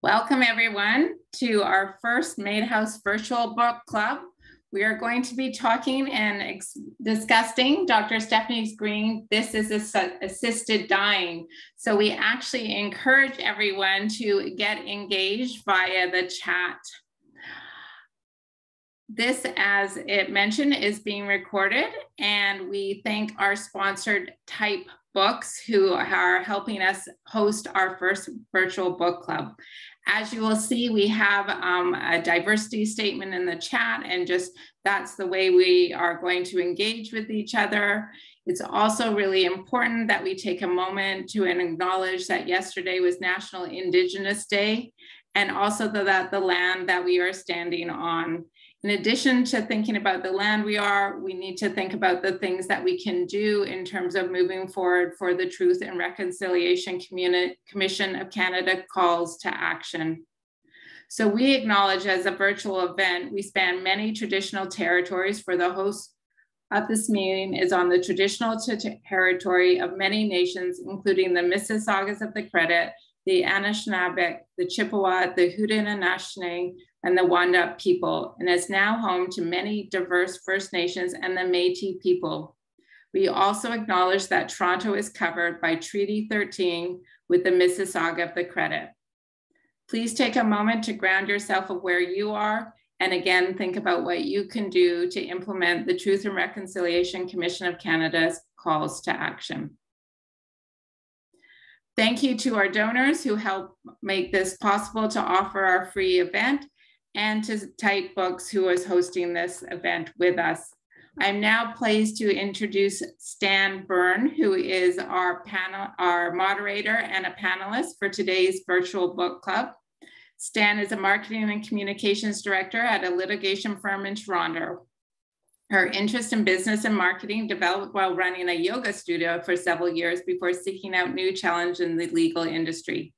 Welcome everyone to our first MAiDHouse virtual book club. We are going to be talking and discussing Dr. Stefanie Green, This is Assisted Dying. So we actually encourage everyone to get engaged via the chat. This, as it mentioned, is being recorded, and we thank our sponsored Type Books who are helping us host our first virtual book club. As you will see, we have a diversity statement in the chat, and just that's the way we are going to engage with each other. It's also really important that we take a moment to acknowledge that yesterday was National Indigenous Day, and also that the land that we are standing on. In addition to thinking about the land we need to think about the things that we can do in terms of moving forward for the Truth and Reconciliation Commission of Canada calls to action. So we acknowledge as a virtual event, we span many traditional territories. For the host of this meeting is on the traditional territory of many nations, including the Mississaugas of the Credit, the Anishinaabe, the Chippewa, the Haudenosaunee, and the Wendat people, and is now home to many diverse First Nations and the Métis people. We also acknowledge that Toronto is covered by Treaty 13 with the Mississauga of the Credit. Please take a moment to ground yourself of where you are, and again, think about what you can do to implement the Truth and Reconciliation Commission of Canada's calls to action. Thank you to our donors who help make this possible to offer our free event, and to Type Books who is hosting this event with us. I'm now pleased to introduce Stan Byrne, who is our moderator and a panelist for today's virtual book club. Stan is a marketing and communications director at a litigation firm in Toronto. Her interest in business and marketing developed while running a yoga studio for several years before seeking out new challenges in the legal industry.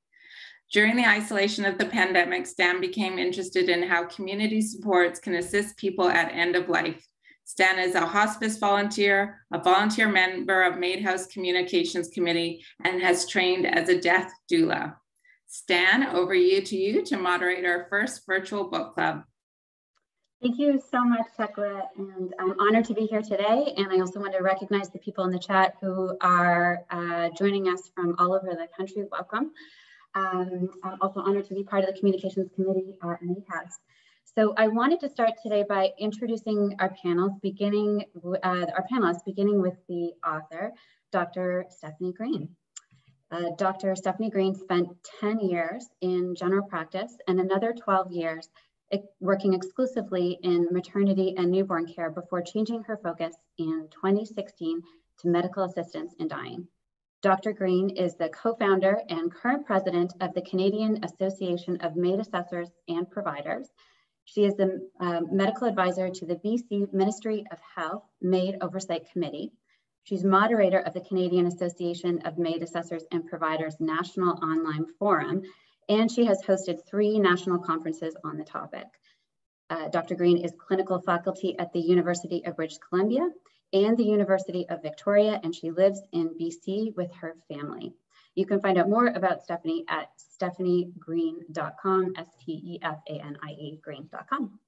During the isolation of the pandemic, Stan became interested in how community supports can assist people at end of life. Stan is a hospice volunteer, a volunteer member of MAiDHouse Communications Committee, and has trained as a death doula. Stan, over to you to moderate our first virtual book club. Thank you so much, Tekla, and I'm honored to be here today. And I also want to recognize the people in the chat who are joining us from all over the country. Welcome. I'm also honored to be part of the Communications Committee at MAiDHouse. So I wanted to start today by introducing our panelists, beginning with the author, Dr. Stefanie Green. Dr. Stefanie Green spent 10 years in general practice and another 12 years working exclusively in maternity and newborn care before changing her focus in 2016 to medical assistance in dying. Dr. Green is the co-founder and current president of the Canadian Association of MAiD Assessors and Providers. She is the medical advisor to the BC Ministry of Health MAiD Oversight Committee. She's moderator of the Canadian Association of MAiD Assessors and Providers National Online Forum, and she has hosted 3 national conferences on the topic. Dr. Green is clinical faculty at the University of British Columbia and the University of Victoria, and she lives in BC with her family. You can find out more about Stefanie at stefanigreen.com, S-T-E-F-A-N-I-E green.com.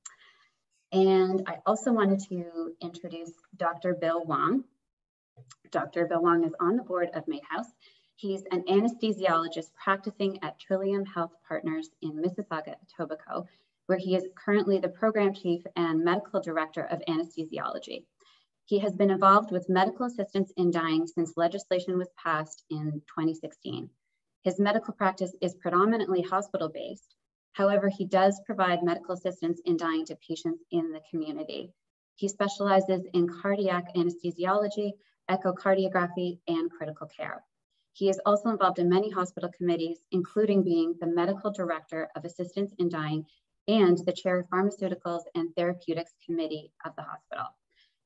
And I also wanted to introduce Dr. Bill Wong. Dr. Bill Wong is on the board of MAiDHouse. He's an anesthesiologist practicing at Trillium Health Partners in Mississauga, Etobicoke, where he is currently the program chief and medical director of anesthesiology. He has been involved with medical assistance in dying since legislation was passed in 2016. His medical practice is predominantly hospital-based. However, he does provide medical assistance in dying to patients in the community. He specializes in cardiac anesthesiology, echocardiography, and critical care. He is also involved in many hospital committees, including being the medical director of assistance in dying and the chair of pharmaceuticals and therapeutics committee of the hospital.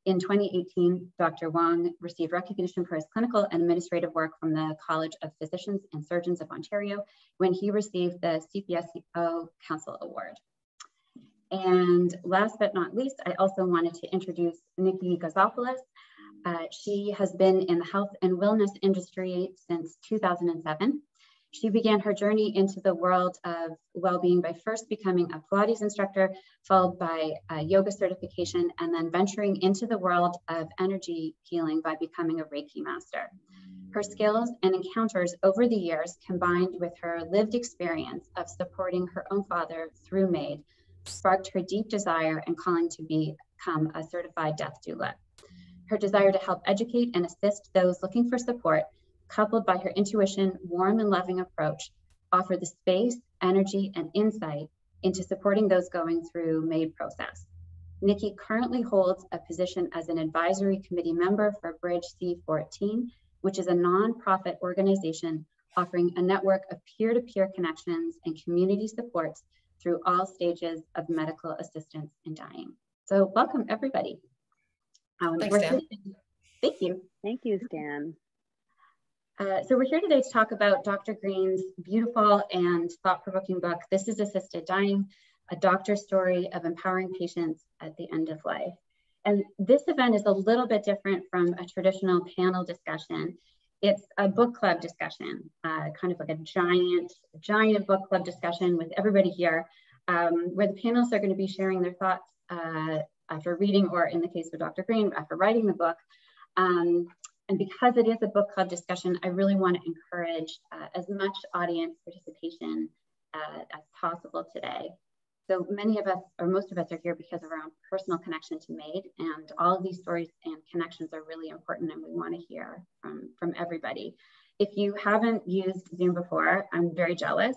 In 2018, Dr. Wong received recognition for his clinical and administrative work from the College of Physicians and Surgeons of Ontario when he received the CPSO Council Award. And last but not least, I also wanted to introduce Nikki Gouzopoulos. She has been in the health and wellness industry since 2007. She began her journey into the world of well-being by first becoming a Pilates instructor, followed by a yoga certification, and then venturing into the world of energy healing by becoming a Reiki master. Her skills and encounters over the years, combined with her lived experience of supporting her own father through MAiD, sparked her deep desire and calling to become a certified death doula. Her desire to help educate and assist those looking for support, coupled by her intuition, warm and loving approach, offer the space, energy, and insight into supporting those going through MAiD process. Nikki currently holds a position as an advisory committee member for Bridge C14, which is a nonprofit organization offering a network of peer-to-peer connections and community supports through all stages of medical assistance in dying. So welcome, everybody. Thanks, Stan. Thank you. Thank you, Stan. So we're here today to talk about Dr. Green's beautiful and thought-provoking book, This is Assisted Dying, a doctor's story of empowering patients at the end of life. And this event is a little bit different from a traditional panel discussion. It's a book club discussion, kind of like a giant book club discussion with everybody here, where the panelists are going to be sharing their thoughts after reading, or in the case of Dr. Green, after writing the book. And because it is a book club discussion, I really want to encourage as much audience participation as possible today. So many of us, or most of us, are here because of our own personal connection to MAiD, and all of these stories and connections are really important, and we want to hear from everybody. If you haven't used Zoom before, I'm very jealous,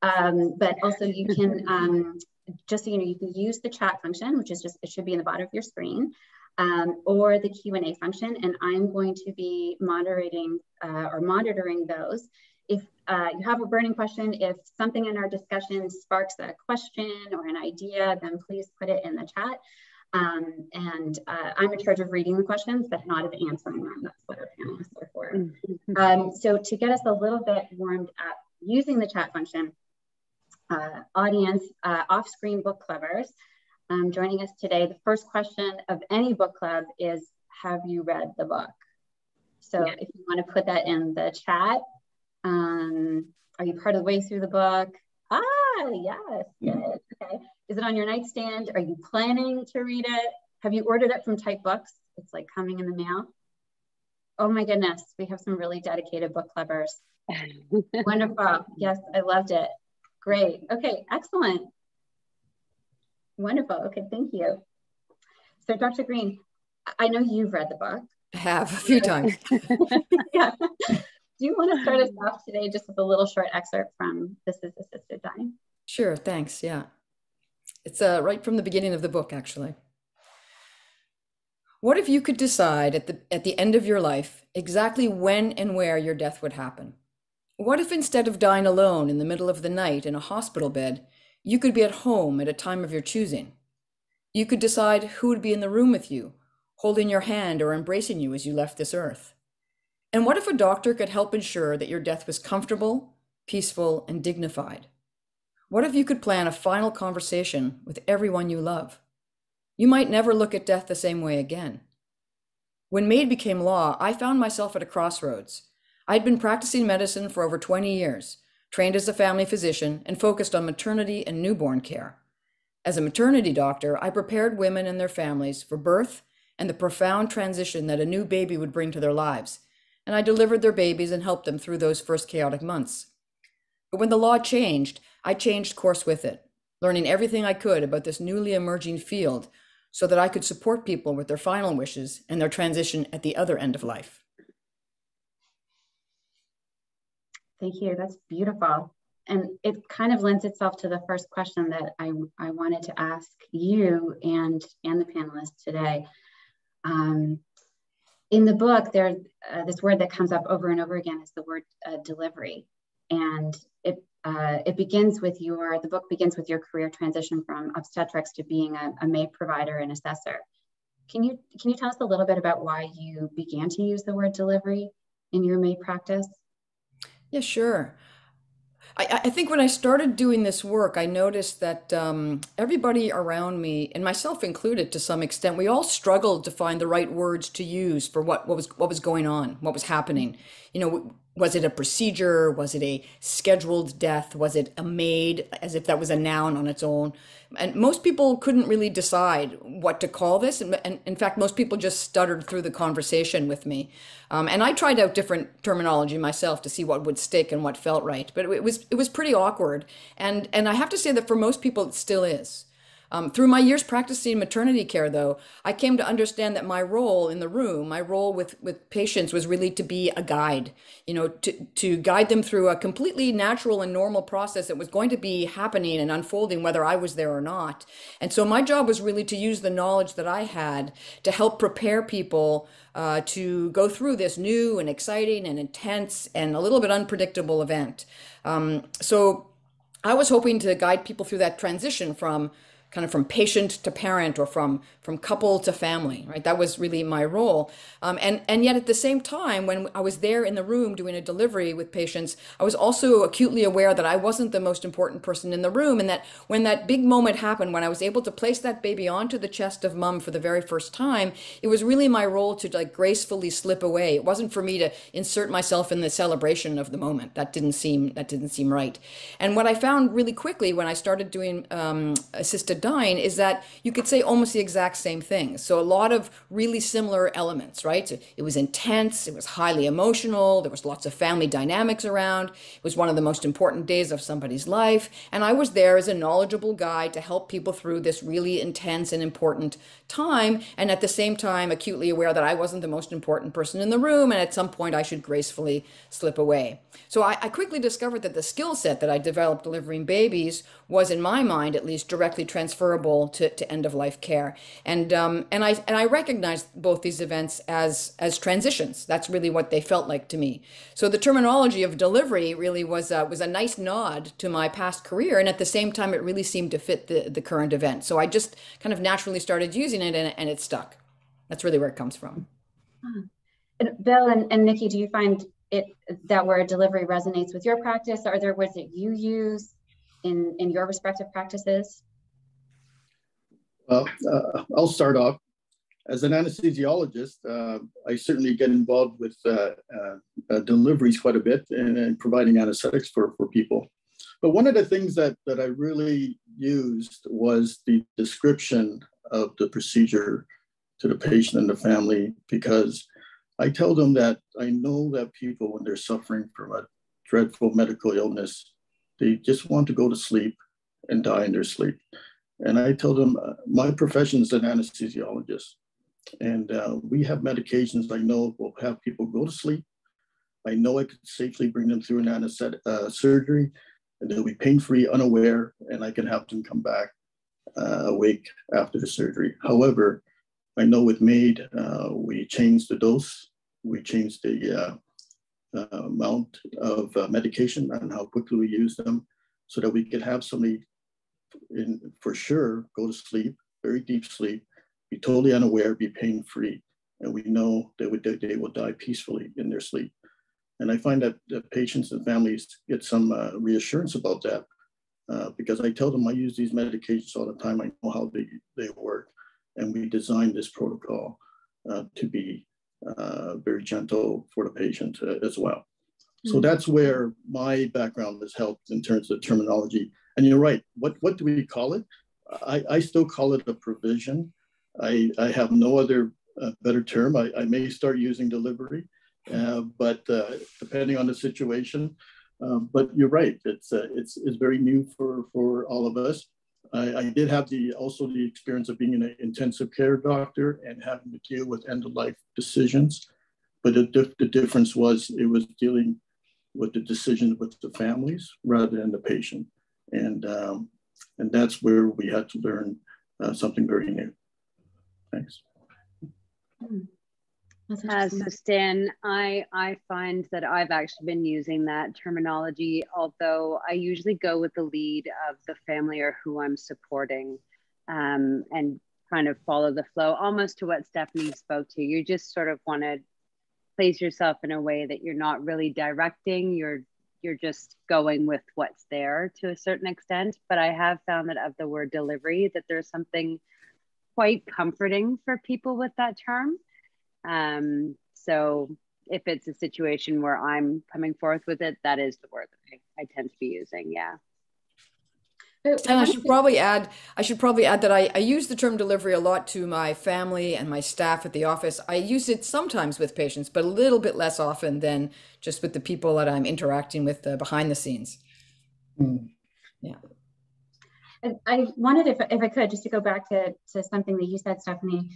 but also you can, just so you know, you can use the chat function, which is just, it should be in the bottom of your screen, or the Q&A function, and I'm going to be moderating or monitoring those. If you have a burning question, if something in our discussion sparks a question or an idea, then please put it in the chat. I'm in charge of reading the questions, but not of answering them. That's what our panelists are for. So to get us a little bit warmed up using the chat function, audience, off-screen book clubbers, joining us today, the first question of any book club is, have you read the book? So if you want to put that in the chat, are you part of the way through the book? Yes, good. Okay. Is it on your nightstand? Are you planning to read it? Have you ordered it from Type Books? It's like coming in the mail. Oh my goodness, we have some really dedicated book clubbers. Wonderful. Yes, I loved it. Great. Okay, excellent. Wonderful. Okay, thank you. So Dr. Green, I know you've read the book. I have a few times. Yeah. Do you want to start us off today just with a little short excerpt from This is Assisted Dying? Sure, thanks, yeah. It's right from the beginning of the book, actually. What if you could decide at the end of your life exactly when and where your death would happen? What if instead of dying alone in the middle of the night in a hospital bed, you could be at home at a time of your choosing? You could decide who would be in the room with you, holding your hand or embracing you as you left this earth. And what if a doctor could help ensure that your death was comfortable, peaceful, and dignified? What if you could plan a final conversation with everyone you love? You might never look at death the same way again. When MAiD became law, I found myself at a crossroads. I'd been practicing medicine for over 20 years, trained as a family physician, and focused on maternity and newborn care. As a maternity doctor, I prepared women and their families for birth and the profound transition that a new baby would bring to their lives, and I delivered their babies and helped them through those first chaotic months. But when the law changed, I changed course with it, learning everything I could about this newly emerging field so that I could support people with their final wishes and their transition at the other end of life. Thank you. That's beautiful. And it kind of lends itself to the first question that I wanted to ask you and the panelists today. In the book, there's this word that comes up over and over again is the word delivery. And it begins with the book begins with your career transition from obstetrics to being a MAiD provider and assessor. Can you tell us a little bit about why you began to use the word delivery in your MAiD practice? Yeah, sure. I think when I started doing this work, I noticed that everybody around me, and myself included to some extent, we all struggled to find the right words to use for what was going on, what was happening. You know, Was it a procedure? Was it a scheduled death? Was it a MAiD, as if that was a noun on its own? And most people couldn't really decide what to call this. And in fact, most people just stuttered through the conversation with me. And I tried out different terminology myself to see what would stick and what felt right. But it was pretty awkward. And I have to say that for most people, it still is. Through my years practicing maternity care, though, I came to understand that my role in the room, my role with patients was really to be a guide, to guide them through a completely natural and normal process that was going to be happening and unfolding whether I was there or not. And so my job was really to use the knowledge that I had to help prepare people to go through this new and exciting and intense and a little bit unpredictable event. So I was hoping to guide people through that transition from patient to parent, or from couple to family, right? That was really my role. And yet at the same time, when I was there in the room doing a delivery with patients, I was also acutely aware that I wasn't the most important person in the room, and that when that big moment happened, when I was able to place that baby onto the chest of mom for the very first time, it was really my role to gracefully slip away. It wasn't for me to insert myself in the celebration of the moment. That didn't seem right. And what I found really quickly when I started doing assisted dying is that you could say almost the exact same thing. So a lot of really similar elements, right? So it was intense, it was highly emotional, there was lots of family dynamics around, it was one of the most important days of somebody's life, and I was there as a knowledgeable guide to help people through this really intense and important time, and at the same time acutely aware that I wasn't the most important person in the room, and at some point I should gracefully slip away. So I quickly discovered that the skill set that I developed delivering babies was, in my mind at least, directly transferable to end-of-life care. And I recognized both these events as transitions. That's really what they felt like to me. So the terminology of delivery really was a nice nod to my past career, and at the same time it really seemed to fit the current event. So I just kind of naturally started using it, and it stuck. That's really where it comes from. Bill and Nikki, do you find that word delivery resonates with your practice? Are there words that you use in your respective practices? Well, I'll start off. As an anesthesiologist, I certainly get involved with deliveries quite a bit and providing anesthetics for people. But one of the things that I really used was the description of the procedure to the patient and the family, because I tell them that I know that people, when they're suffering from a dreadful medical illness, they just want to go to sleep and die in their sleep. And I tell them, my profession is an anesthesiologist, and we have medications I know will have people go to sleep. I know I could safely bring them through an anesthetic surgery, and they'll be pain-free, unaware, and I can have them come back awake after the surgery. However, I know with MAiD, we changed the dose, we changed the amount of medication and how quickly we use them, so that we could have somebody for sure go to sleep, very deep sleep, be totally unaware, be pain-free, and we know they will die peacefully in their sleep. And I find that patients and families get some reassurance about that, because I tell them I use these medications all the time. I know how they work, and we designed this protocol to be very gentle for the patient as well. So that's where my background has helped in terms of terminology. And you're right, what do we call it? I still call it a provision. I have no other better term. I may start using delivery, but depending on the situation. But you're right, it's very new for all of us. I did have also the experience of being an intensive care doctor and having to deal with end-of-life decisions. But the difference was it was dealing with the decision with the families rather than the patient. And that's where we had to learn something very new. Thanks. So Stan, I find that I've actually been using that terminology, although I usually go with the lead of the family or who I'm supporting, and kind of follow the flow, almost to what Stefanie spoke to. You just sort of want to place yourself in a way that you're not really directing, you're just going with what's there to a certain extent. But I have found that of the word delivery, that there's something quite comforting for people with that term. So if it's a situation where I'm coming forth with it, that is the word that I tend to be using. Yeah. And I should probably add that I use the term delivery a lot to my family and my staff at the office. I use it sometimes with patients, but a little bit less often than just with the people that I'm interacting with behind the scenes. Yeah. I wanted, if I could, just to go back to something that you said, Stefanie,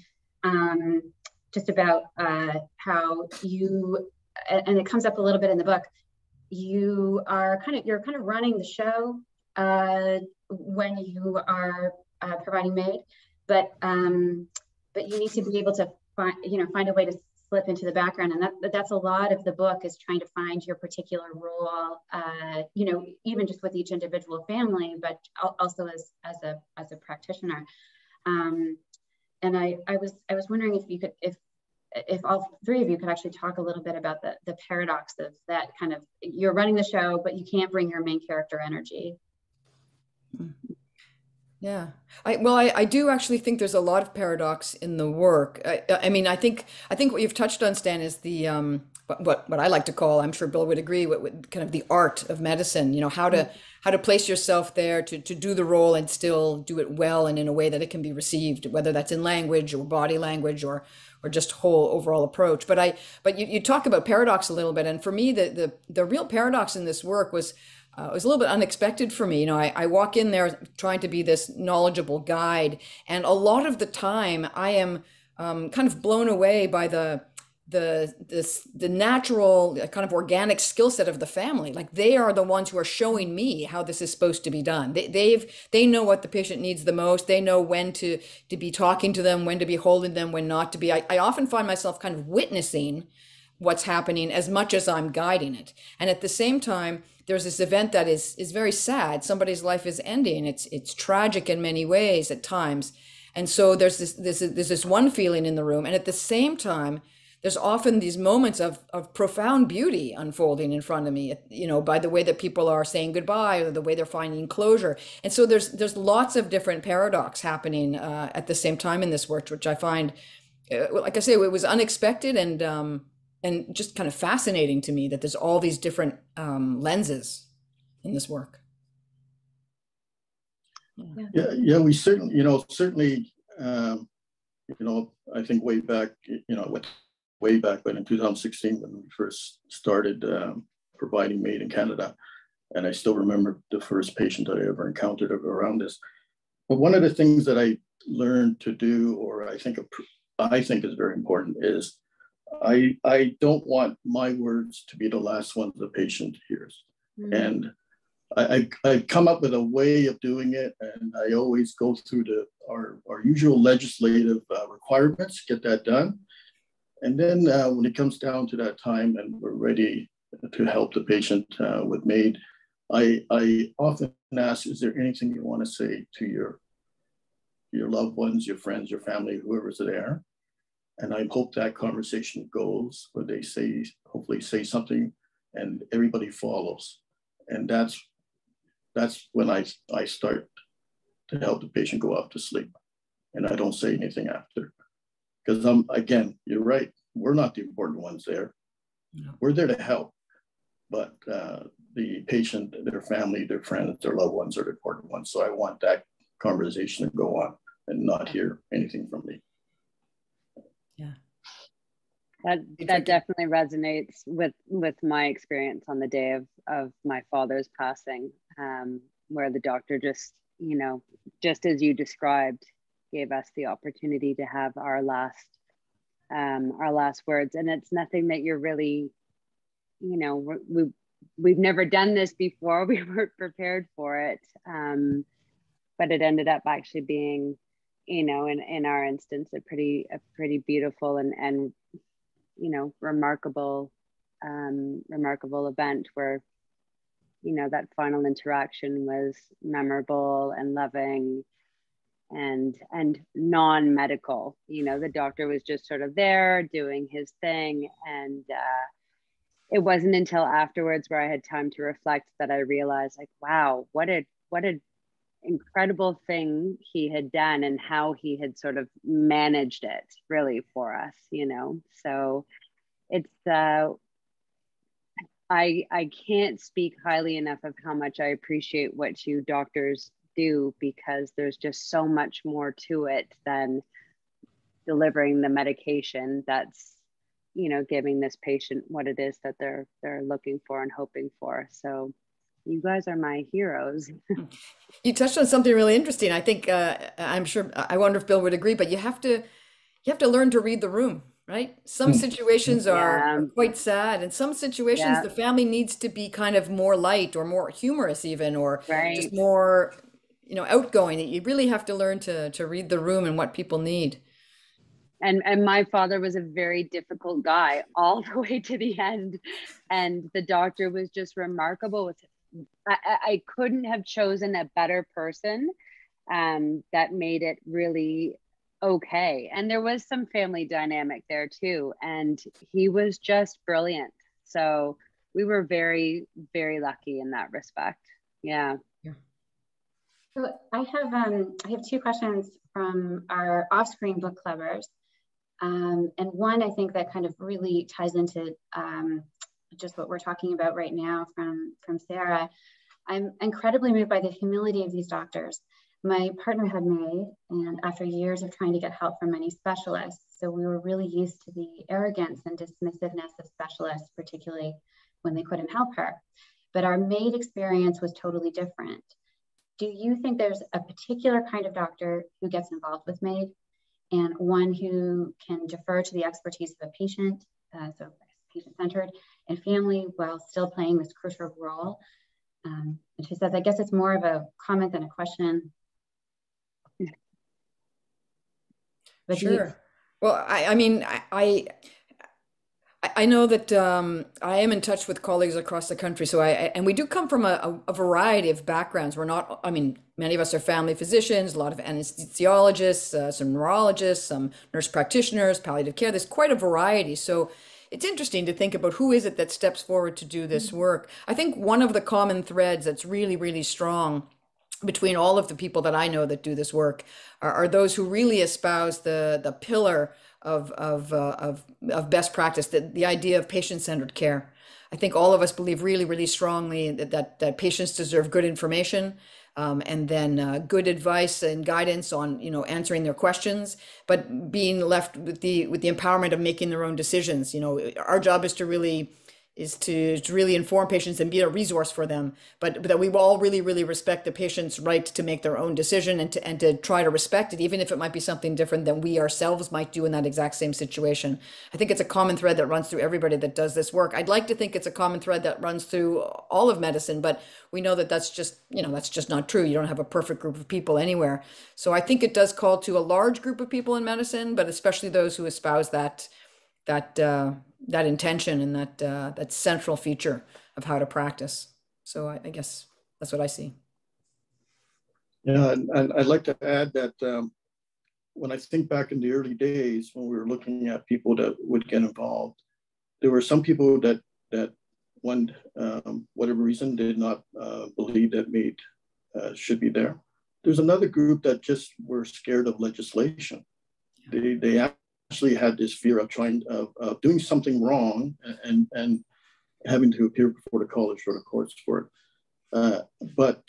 just about how you, and it comes up a little bit in the book, you're kind of running the show when you are providing MAiD, but you need to be able to find a way to slip into the background, and that's a lot of the book, is trying to find your particular role, even just with each individual family, but also as a practitioner. And I was wondering if you could, if all three of you could actually talk a little bit about the paradox of that kind of, you're running the show, but you can't bring your main character energy. Yeah, I do actually think there's a lot of paradox in the work. I mean, I think what you've touched on, Stan, is the what I like to call, I'm sure Bill would agree, what kind of the art of medicine. How to place yourself there to do the role and still do it well and in a way that it can be received, whether that's in language or body language or just whole overall approach. But you talk about paradox a little bit, and for me, the real paradox in this work was. It was a little bit unexpected for me. I walk in there trying to be this knowledgeable guide, and a lot of the time I am kind of blown away by the natural kind of organic skill set of the family. Like, they are the ones who are showing me how this is supposed to be done. They know what the patient needs the most. They know when to be talking to them, when to be holding them, when not to be. I often find myself kind of witnessing what's happening as much as I'm guiding it. And at the same time, there's this event that is very sad. Somebody's life is ending. It's tragic in many ways at times. And so there's this one feeling in the room. And at the same time, there's often these moments of profound beauty unfolding in front of me, by the way that people are saying goodbye or the way they're finding closure. And so there's lots of different paradox happening at the same time in this work, which I find, like I say, it was unexpected and just kind of fascinating to me that there's all these different lenses in this work. Yeah, we certainly, I think way back when in 2016, when we first started providing MAiD in Canada, and I still remember the first patient that I ever encountered around this. But one of the things that I learned to do, or I think is very important, is I don't want my words to be the last ones the patient hears. Mm-hmm. And I've come up with a way of doing it, and I always go through our usual legislative requirements, get that done. And then when it comes down to that time and we're ready to help the patient with MAiD, I often ask, is there anything you want to say to your loved ones, your friends, your family, whoever's there? And I hope that conversation goes where they hopefully say something and everybody follows. And that's when I start to help the patient go off to sleep. And I don't say anything after. Because again, you're right. We're not the important ones there. No. We're there to help. But the patient, their family, their friends, their loved ones are the important ones. So I want that conversation to go on and not hear anything from me. Yeah. That definitely resonates with my experience on the day of my father's passing, where the doctor just as you described, gave us the opportunity to have our last words. And it's nothing that you're really, we've never done this before. We weren't prepared for it. But it ended up actually being, in our instance, a pretty beautiful and remarkable event where, that final interaction was memorable and loving and non-medical. The doctor was just sort of there doing his thing. And it wasn't until afterwards, where I had time to reflect, that I realized, like, wow, what a incredible thing he had done, and how he had sort of managed it really for us, So it's I can't speak highly enough of how much I appreciate what you doctors do, because there's just so much more to it than delivering the medication that's, you know, giving this patient what it is that they're looking for and hoping for. So you guys are my heroes. You touched on something really interesting. I think I'm sure, I wonder if Bill would agree, but you have to learn to read the room, right? Some situations are quite sad, and some situations the family needs to be kind of more light or more humorous even, or just more, you know, outgoing. You really have to learn to read the room and what people need. And my father was a very difficult guy all the way to the end. And the doctor was just remarkable with it. I couldn't have chosen a better person that made it really okay. And there was some family dynamic there too. And he was just brilliant. So we were very, very lucky in that respect. Yeah. So I have two questions from our off-screen book clubbers. And one, I think that kind of really ties into just what we're talking about right now from Sarah. I'm incredibly moved by the humility of these doctors. My partner had MAiD, and after years of trying to get help from many specialists, so we were really used to the arrogance and dismissiveness of specialists, particularly when they couldn't help her. But our MAiD experience was totally different. Do you think there's a particular kind of doctor who gets involved with MAiD, and one who can defer to the expertise of a patient, so patient-centered and family, while still playing this crucial role? And she says, I guess it's more of a comment than a question. But sure. Well, I mean, I know that I am in touch with colleagues across the country. So and we do come from a variety of backgrounds. We're not, I mean, many of us are family physicians, a lot of anesthesiologists, some neurologists, some nurse practitioners, palliative care. There's quite a variety. So it's interesting to think about who is it that steps forward to do this work. I think one of the common threads that's really, really strong between all of the people that I know that do this work are those who really espouse the pillar of best practice, the idea of patient-centered care. I think all of us believe really, really strongly that patients deserve good information, and then good advice and guidance on, you know, answering their questions, but being left with the empowerment of making their own decisions. You know, our job is to really inform patients and be a resource for them, but that we all really, really respect the patient's right to make their own decision, and to try to respect it, even if it might be something different than we ourselves might do in that exact same situation. I think it's a common thread that runs through everybody that does this work. I'd like to think it's a common thread that runs through all of medicine, but we know that that's just not true. You don't have a perfect group of people anywhere. So I think it does call to a large group of people in medicine, but especially those who espouse that intention and that central feature of how to practice. So I guess that's what I see. Yeah, and I'd like to add that when I think back in the early days when we were looking at people that would get involved, there were some people that one whatever reason did not believe that MAiD should be there. There's another group that just were scared of legislation. They actually had this fear of of doing something wrong and having to appear before the college or the courts for it. But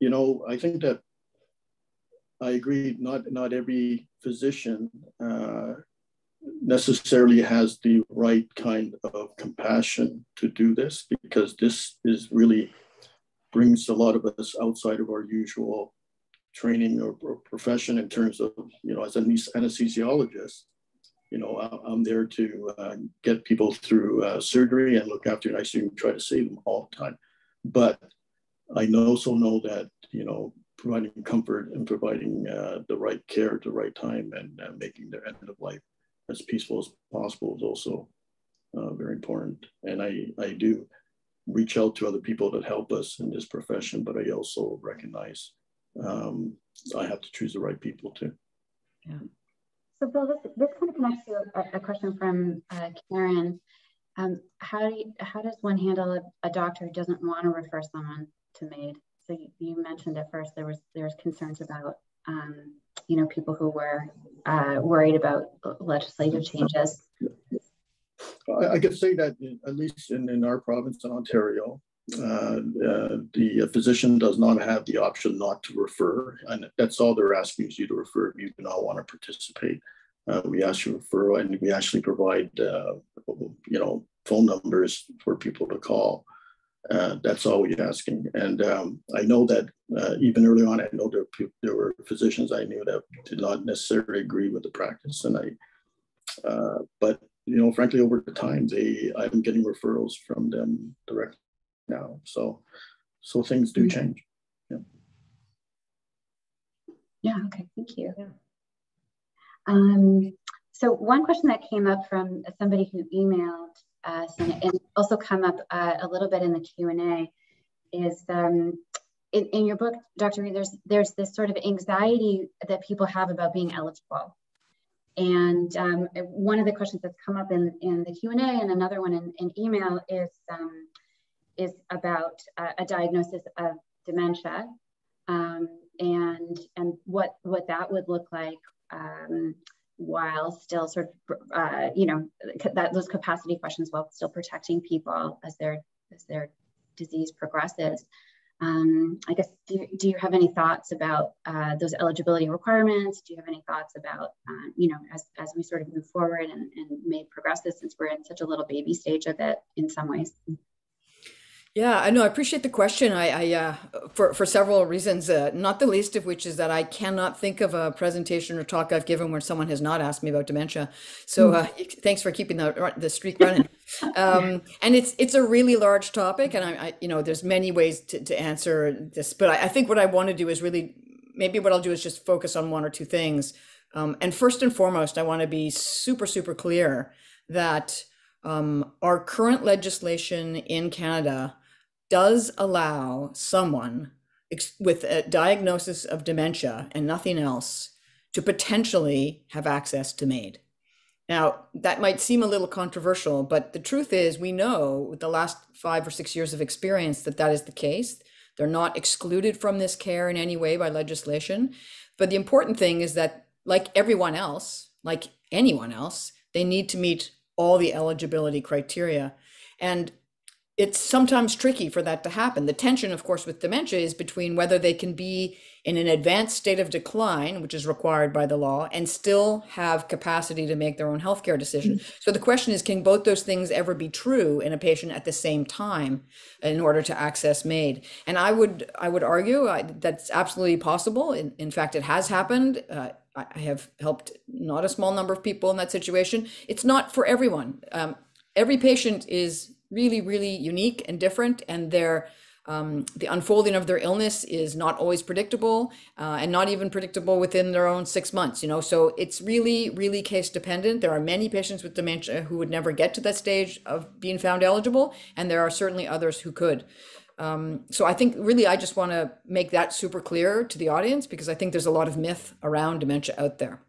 you know, I think that I agree. Not every physician necessarily has the right kind of compassion to do this, because this is really brings a lot of us outside of our usual training or profession in terms of, you know, as an anesthesiologist. You know, I'm there to get people through surgery and look after an ICU and try to save them all the time. But I also know that, you know, providing comfort and providing the right care at the right time and making their end of life as peaceful as possible is also very important. And I do reach out to other people that help us in this profession, but I also recognize I have to choose the right people too. Yeah. So Bill, this kind of connects to a question from Karen. How does one handle a doctor who doesn't want to refer someone to MAiD? So you mentioned at first there was concerns about you know, people who were worried about legislative changes. I could say that at least in our province in Ontario, the physician does not have the option not to refer, and that's all they're asking is you to refer if you do not want to participate. We ask you to refer, and we actually provide, phone numbers for people to call. That's all we're asking. And I know that even early on, I know there were physicians I knew that did not necessarily agree with the practice, and but frankly, over the time, I'm getting referrals from them directly now. So things do change. Yeah. Yeah. Okay. Thank you. Yeah. So one question that came up from somebody who emailed us and also come up a little bit in the Q&A is in your book, Dr. Reed, there's this sort of anxiety that people have about being eligible. And one of the questions that's come up in the Q&A and another one in email is about a diagnosis of dementia and what that would look like while still sort of, those capacity questions while still protecting people as their disease progresses. I guess, do you have any thoughts about those eligibility requirements? Do you have any thoughts about, as we sort of move forward and MAiD progresses, since we're in such a little baby stage of it in some ways? Yeah, I know. I appreciate the question. For several reasons, not the least of which is that I cannot think of a presentation or talk I've given where someone has not asked me about dementia. So thanks for keeping the streak running. And it's a really large topic, and I there's many ways to answer this. But I think what I want to do is maybe what I'll do is just focus on one or two things. And first and foremost, I want to be super, super clear that our current legislation in Canada does allow someone with a diagnosis of dementia and nothing else to potentially have access to MAiD. Now, that might seem a little controversial, but the truth is we know with the last 5 or 6 years of experience that is the case. They're not excluded from this care in any way by legislation. But the important thing is that like everyone else, like anyone else, they need to meet all the eligibility criteria. And it's sometimes tricky for that to happen. The tension, of course, with dementia is between whether they can be in an advanced state of decline, which is required by the law, and still have capacity to make their own healthcare decision. So the question is, can both those things ever be true in a patient at the same time in order to access MAiD? And I would argue that's absolutely possible. In fact, it has happened. I have helped not a small number of people in that situation. It's not for everyone. Every patient is really, really unique and different, and the unfolding of their illness is not always predictable, and not even predictable within their own 6 months. So it's really, really case dependent. There are many patients with dementia who would never get to that stage of being found eligible, and there are certainly others who could. So I think really I just want to make that super clear to the audience, because I think there's a lot of myth around dementia out there.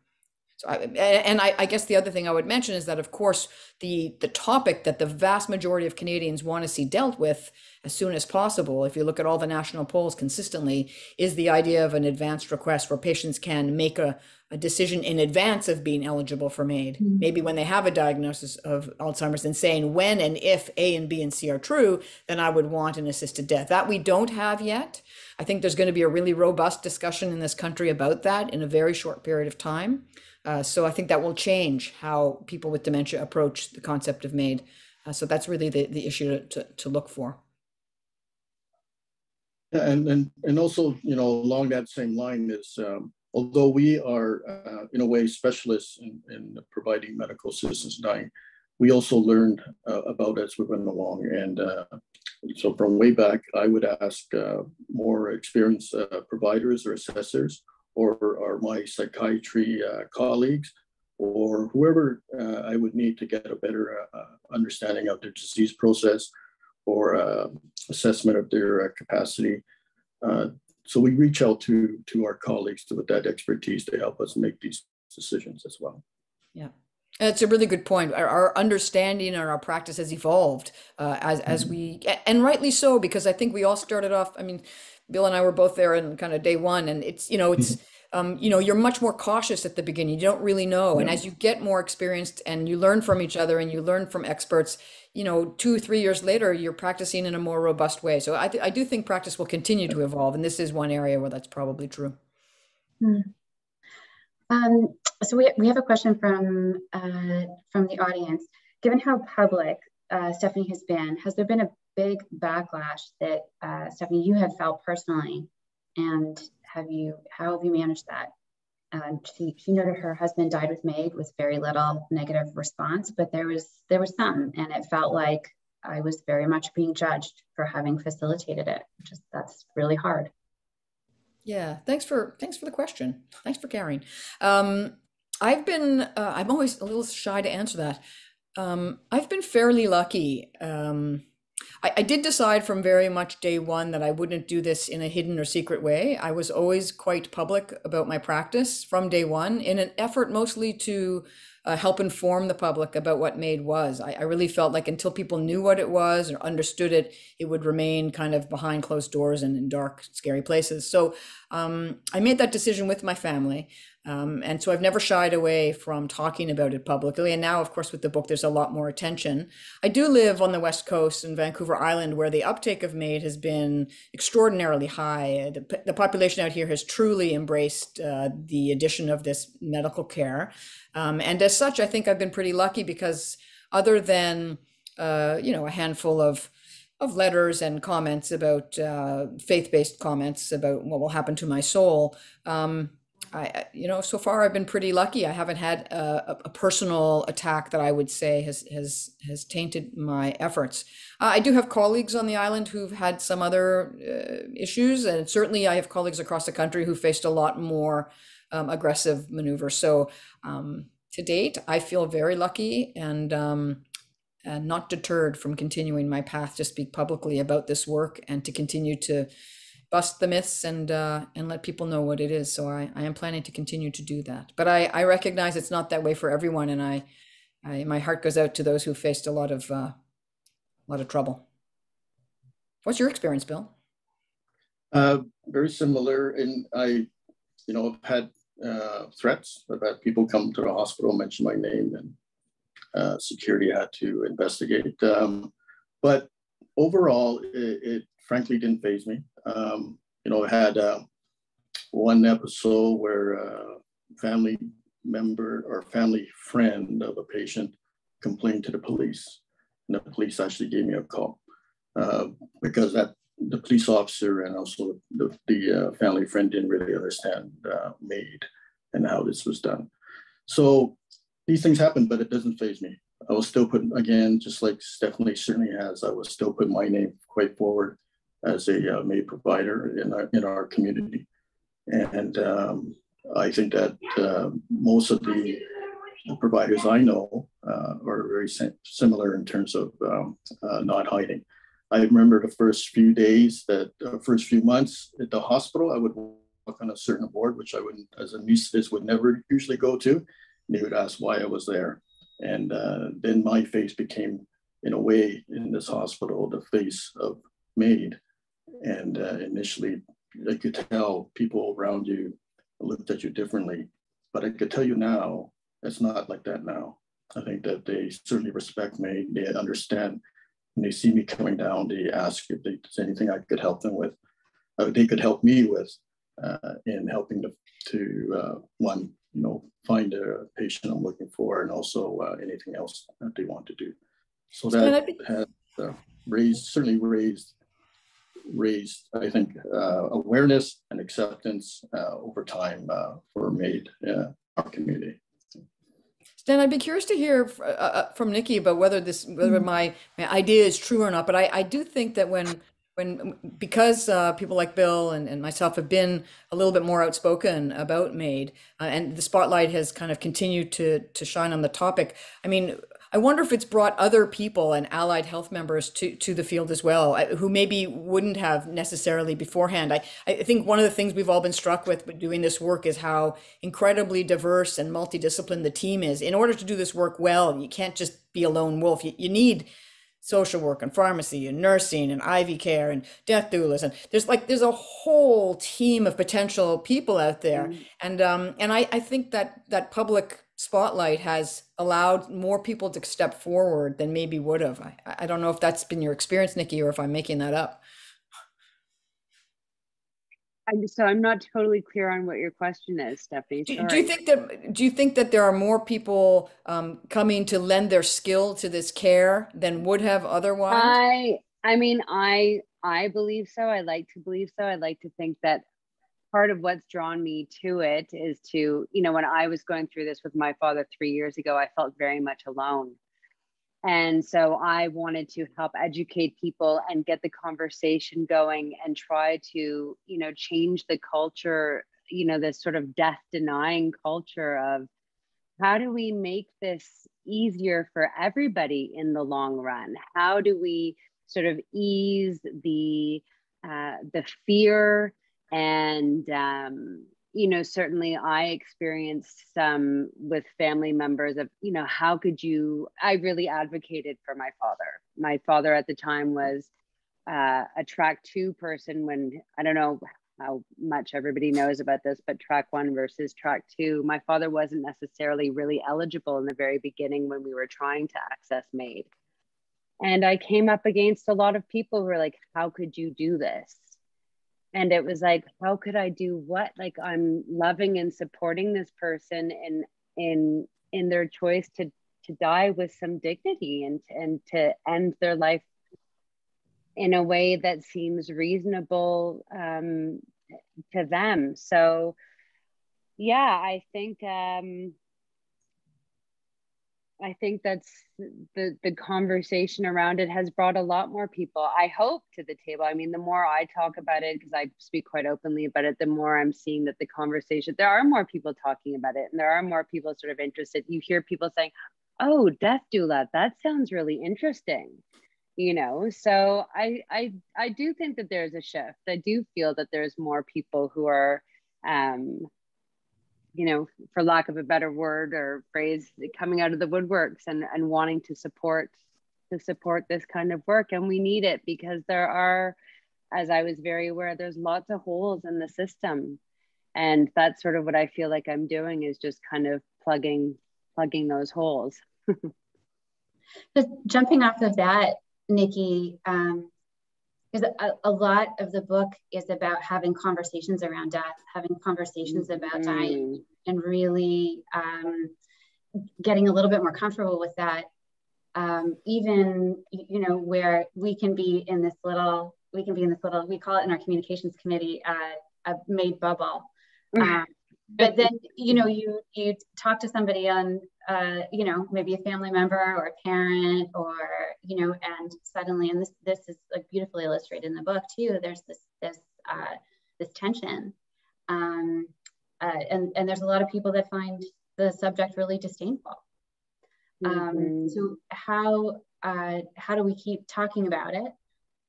So I guess the other thing I would mention is that, of course, the topic that the vast majority of Canadians want to see dealt with as soon as possible, if you look at all the national polls consistently, is the idea of an advanced request where patients can make a decision in advance of being eligible for MAiD, maybe when they have a diagnosis of Alzheimer's, and saying when and if A and B and C are true, then I would want an assisted death. That we don't have yet. I think there's going to be a really robust discussion in this country about that in a very short period of time. So I think that will change how people with dementia approach the concept of MAiD. So that's really the issue to look for. Yeah, and also, along that same line is, although we are, in a way, specialists in providing medical assistance dying, we also learned about it as we went along. And so from way back, I would ask more experienced providers or assessors, or my psychiatry colleagues, or whoever I would need to get a better understanding of their disease process or assessment of their capacity. So we reach out to our colleagues with that expertise to help us make these decisions as well. Yeah. That's a really good point. Our understanding and our practice has evolved as we, and rightly so, because I think we all started off, I mean, Bill and I were both there in kind of day one, and it's you're much more cautious at the beginning. You don't really know. And as you get more experienced and you learn from each other and you learn from experts, 2-3 years later, you're practicing in a more robust way. So I do think practice will continue to evolve. And this is one area where that's probably true. So we have a question from the audience. Given how public Stefanie has there been a big backlash that Stefanie, you have felt personally, and how have you managed that? She noted her husband died with MAiD with very little negative response, but there was some, and it felt like I was very much being judged for having facilitated it. That's really hard. Yeah, thanks for the question. Thanks for caring. I'm always a little shy to answer that. I've been fairly lucky. I did decide from very much day one that I wouldn't do this in a hidden or secret way. I was always quite public about my practice from day one, in an effort mostly to help inform the public about what MAiD was. I really felt like until people knew what it was or understood it, it would remain kind of behind closed doors and in dark, scary places. So I made that decision with my family. And so I've never shied away from talking about it publicly. And now, of course, with the book, there's a lot more attention. I do live on the West Coast in Vancouver Island, where the uptake of MAiD has been extraordinarily high. The population out here has truly embraced the addition of this medical care. And as such, I think I've been pretty lucky, because other than, a handful of letters and comments about faith-based comments about what will happen to my soul, so far I've been pretty lucky. I haven't had a personal attack that I would say has tainted my efforts. I do have colleagues on the island who've had some other issues, and certainly I have colleagues across the country who faced a lot more aggressive maneuvers. So to date, I feel very lucky and not deterred from continuing my path to speak publicly about this work and to continue to bust the myths and let people know what it is. So I am planning to continue to do that. But I recognize it's not that way for everyone, and my heart goes out to those who faced a lot of trouble. What's your experience, Bill? Very similar, and I've had threats. I've had people come to the hospital, mention my name, and security had to investigate. But overall, it frankly didn't faze me. I had one episode where a family member or family friend of a patient complained to the police, and the police actually gave me a call because the police officer and also the family friend didn't really understand MAiD and how this was done. So these things happen, but it doesn't faze me. I will still put, again, just like Stefanie certainly has, I will still put my name quite forward as a MAiD provider in our community. And I think that most of the providers I know are very similar in terms of not hiding. I remember the first few days, first few months at the hospital, I would walk on a certain ward, which I wouldn't, as a anesthetist, would never usually go to. They would ask why I was there. And then my face became, in a way, in this hospital, the face of MAiD. And initially, I could tell people around you looked at you differently. But I could tell you now, it's not like that now. I think that they certainly respect MAiD. They understand. When they see me coming down, they ask if there's anything I could help them with. They could help me with in helping to find a patient I'm looking for, and also anything else that they want to do. So that has raised, I think, awareness and acceptance over time for MAiD in our community. Stan, I'd be curious to hear from Nikki about whether my idea is true or not. But I do think that because people like Bill and myself have been a little bit more outspoken about MAiD, and the spotlight has kind of continued to shine on the topic. I mean, I wonder if it's brought other people and allied health members to the field as well, who maybe wouldn't have necessarily beforehand. I think one of the things we've all been struck with doing this work is how incredibly diverse and multidisciplined the team is. In order to do this work well, you can't just be a lone wolf. You need social work and pharmacy and nursing and IV care and death doulas, and there's a whole team of potential people out there. And I think that public spotlight has allowed more people to step forward than maybe would have. I don't know if that's been your experience, Nikki, or if I'm making that up. So I'm not totally clear on what your question is, Stephanie. Do you think that there are more people coming to lend their skill to this care than would have otherwise? I mean, I believe so. I like to believe so. I like to think that part of what's drawn me to it is to, when I was going through this with my father 3 years ago, I felt very much alone. And so I wanted to help educate people and get the conversation going and try to, change the culture, this sort of death denying culture of how do we make this easier for everybody in the long run? How do we sort of ease the fear? And, certainly I experienced some with family members of, how could you, I really advocated for my father. My father at the time was a track 2 person when, I don't know how much everybody knows about this, but track 1 versus track 2, my father wasn't necessarily really eligible in the very beginning when we were trying to access MAiD. And I came up against a lot of people who were like, how could you do this? And it was like, how could I do what? Like, I'm loving and supporting this person in their choice to die with some dignity and to end their life in a way that seems reasonable to them. So, yeah, I think that's the conversation around it has brought a lot more people, I hope, to the table. I mean, the more I talk about it, because I speak quite openly about it, the more I'm seeing that the conversation, there are more people talking about it, and there are more people sort of interested. You hear people saying, oh, death doula, that sounds really interesting. So I do think that there's a shift. I do feel that there's more people who are, for lack of a better word or phrase, coming out of the woodworks and wanting to support this kind of work. And we need it because there are, as I was very aware, there's lots of holes in the system. And that's sort of what I feel like I'm doing, is just kind of plugging those holes. Just jumping off of that, Nikki, because a lot of the book is about having conversations around death, having conversations about dying, and really getting a little bit more comfortable with that. Even, where we can be in this little, we call it in our communications committee, a MAiD bubble. But then, you talk to somebody on, maybe a family member or a parent, or, and suddenly, and this is like beautifully illustrated in the book too, there's this tension. And there's a lot of people that find the subject really disdainful. So how do we keep talking about it?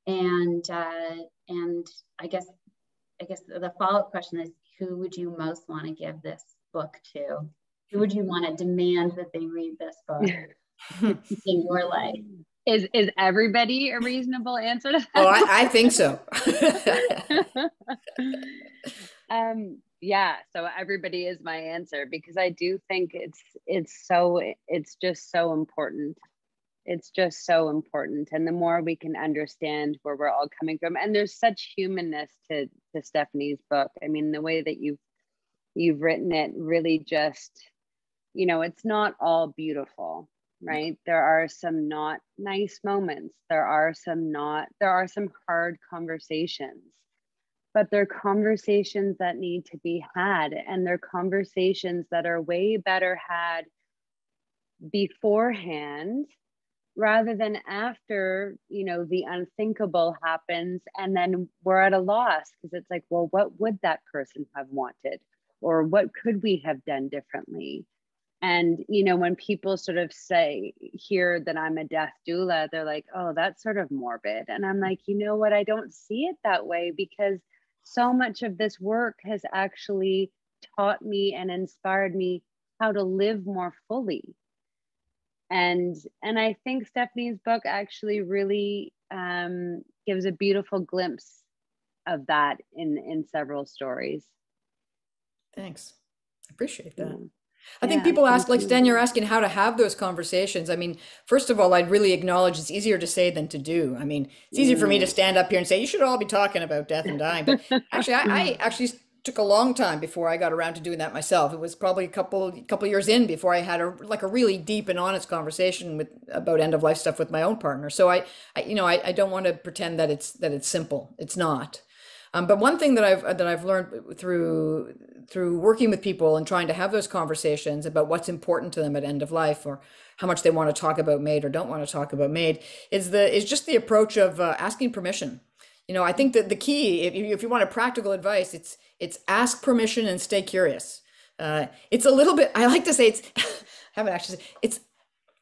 And I guess the follow-up question is, who would you most want to give this book to? Who would you want to demand that they read this book in your life? Is everybody a reasonable answer to that? Oh, I think so. Yeah, so everybody is my answer, because I do think it's just so important. It's just so important. And the more we can understand where we're all coming from, and there's such humanness to Stefanie's book. I mean, the way that you've written it really just, it's not all beautiful, right? There are some not nice moments. There are some hard conversations, but they're conversations that need to be had, and they're conversations that are way better had beforehand rather than after, the unthinkable happens, and then we're at a loss, because it's like, well, what would that person have wanted? Or what could we have done differently? And, when people sort of hear that I'm a death doula, they're like, oh, that's sort of morbid. And I'm like, you know what? I don't see it that way, because so much of this work has actually taught me and inspired me how to live more fully. And I think Stefanie's book actually really gives a beautiful glimpse of that in several stories. Thanks. I appreciate that. Yeah. I think people ask, like Stan, you're asking how to have those conversations. I mean, first of all, I'd really acknowledge it's easier to say than to do. I mean, it's easy for me to stand up here and say, you should all be talking about death and dying. But actually, I actually took a long time before I got around to doing that myself. It was probably a couple years in before I had a really deep and honest conversation about end of life stuff with my own partner. So I don't want to pretend that it's simple. It's not. But one thing that I've learned through working with people and trying to have those conversations about what's important to them at end of life, or how much they want to talk about MAiD or don't want to talk about MAiD, is just the approach of asking permission. I think that the key, if you want practical advice, it's ask permission and stay curious. It's a little bit, I like to say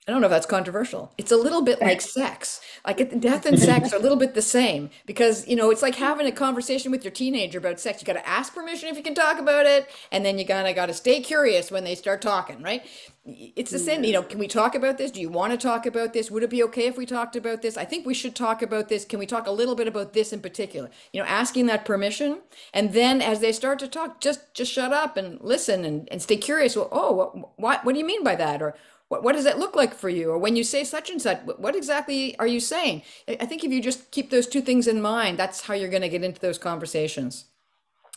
I don't know if that's controversial. It's a little bit like sex. Like death and sex are a little bit the same, because, it's like having a conversation with your teenager about sex. You got to ask permission if you can talk about it. And then you got to stay curious when they start talking, right? It's the same, can we talk about this? Do you want to talk about this? Would it be okay if we talked about this? I think we should talk about this. Can we talk a little bit about this in particular? Asking that permission. And then as they start to talk, just shut up and listen and stay curious. Well, what do you mean by that? Or what does that look like for you? Or when you say such and such, what exactly are you saying? I think if you just keep those two things in mind, that's how you're going to get into those conversations.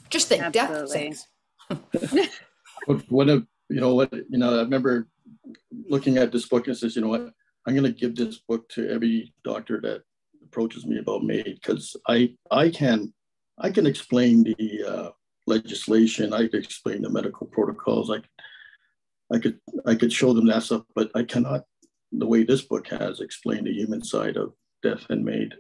Just think, Absolutely. Death, sex. I remember looking at this book and says, you know what, I'm going to give this book to every doctor that approaches me about MAiD, because I can explain the legislation, I could explain the medical protocols, I could show them that stuff, but I cannot, the way this book has explained the human side of death and MAiD.